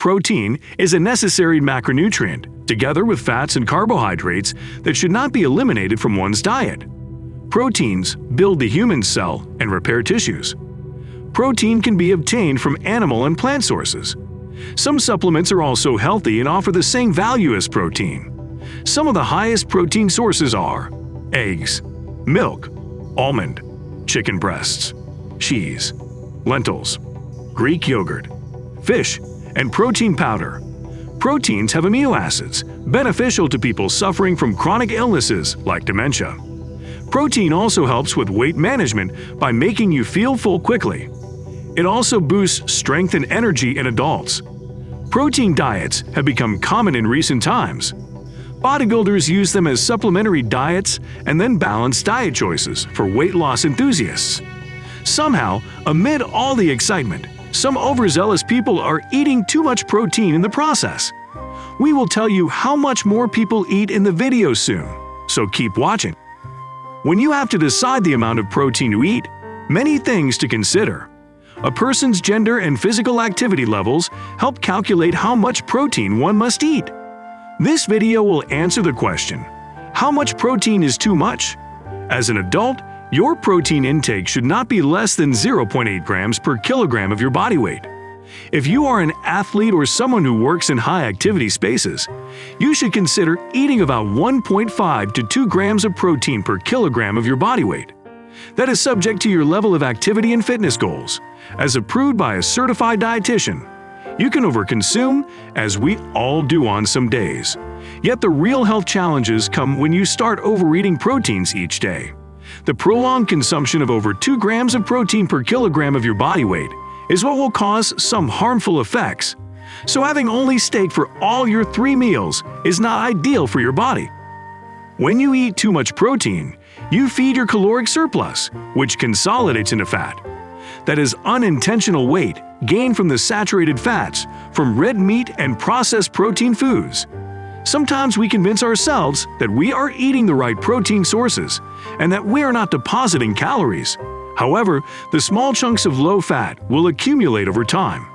Protein is a necessary macronutrient, together with fats and carbohydrates that should not be eliminated from one's diet. Proteins build the human cell and repair tissues. Protein can be obtained from animal and plant sources. Some supplements are also healthy and offer the same value as protein. Some of the highest protein sources are eggs, milk, almond, chicken breasts, cheese, lentils, Greek yogurt, fish, and protein powder. Proteins have amino acids, beneficial to people suffering from chronic illnesses like dementia. Protein also helps with weight management by making you feel full quickly. It also boosts strength and energy in adults. Protein diets have become common in recent times. Bodybuilders use them as supplementary diets and then balance diet choices for weight loss enthusiasts. Somehow, amid all the excitement, some overzealous people are eating too much protein in the process. We will tell you how much more people eat in the video soon, so keep watching. When you have to decide the amount of protein to eat, many things to consider. A person's gender and physical activity levels help calculate how much protein one must eat. This video will answer the question, how much protein is too much? As an adult, your protein intake should not be less than 0.8 grams per kilogram of your body weight. If you are an athlete or someone who works in high-activity spaces, you should consider eating about 1.5 to 2 grams of protein per kilogram of your body weight. That is subject to your level of activity and fitness goals. As approved by a certified dietitian, you can overconsume, as we all do on some days. Yet the real health challenges come when you start overeating proteins each day. The prolonged consumption of over 2 grams of protein per kilogram of your body weight is what will cause some harmful effects. So having only steak for all your 3 meals is not ideal for your body. When you eat too much protein, you feed your caloric surplus, which consolidates into fat. That is unintentional weight gained from the saturated fats from red meat and processed protein foods. Sometimes we convince ourselves that we are eating the right protein sources and that we are not depositing calories. However, the small chunks of low fat will accumulate over time.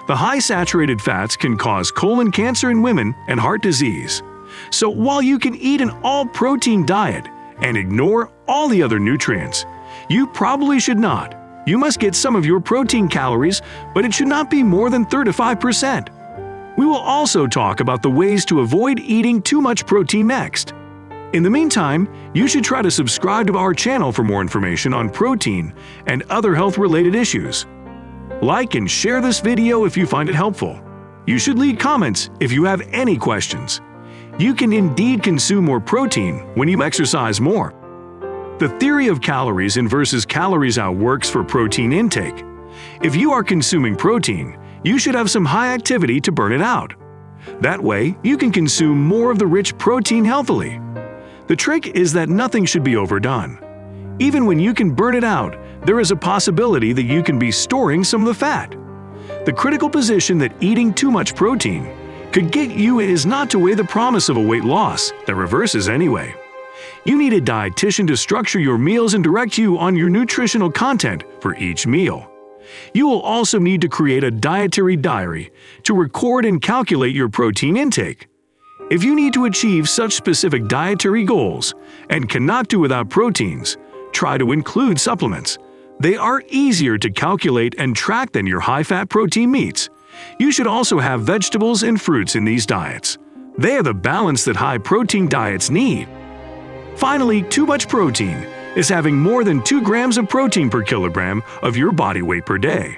The high saturated fats can cause colon cancer in women and heart disease. So while you can eat an all-protein diet and ignore all the other nutrients, you probably should not. You must get some of your protein calories, but it should not be more than 35%. We will also talk about the ways to avoid eating too much protein next. In the meantime, you should try to subscribe to our channel for more information on protein and other health-related issues. Like and share this video if you find it helpful. You should leave comments if you have any questions. You can indeed consume more protein when you exercise more. The theory of calories in versus calories out works for protein intake. If you are consuming protein, you should have some high activity to burn it out. That way, you can consume more of the rich protein healthily. The trick is that nothing should be overdone. Even when you can burn it out, there is a possibility that you can be storing some of the fat. The critical position that eating too much protein could get you is not to weigh the promise of a weight loss that reverses anyway. You need a dietitian to structure your meals and direct you on your nutritional content for each meal. You will also need to create a dietary diary to record and calculate your protein intake. If you need to achieve such specific dietary goals and cannot do without proteins, try to include supplements. They are easier to calculate and track than your high-fat protein meats. You should also have vegetables and fruits in these diets. They are the balance that high-protein diets need. Finally, too much protein is having more than 2 grams of protein per kilogram of your body weight per day.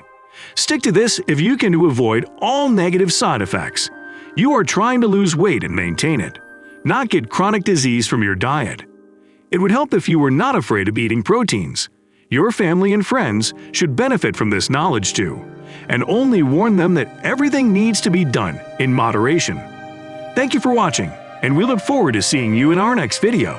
Stick to this if you can to avoid all negative side effects. You are trying to lose weight and maintain it, not get chronic disease from your diet. It would help if you were not afraid of eating proteins. Your family and friends should benefit from this knowledge too, and only warn them that everything needs to be done in moderation. Thank you for watching, and we look forward to seeing you in our next video.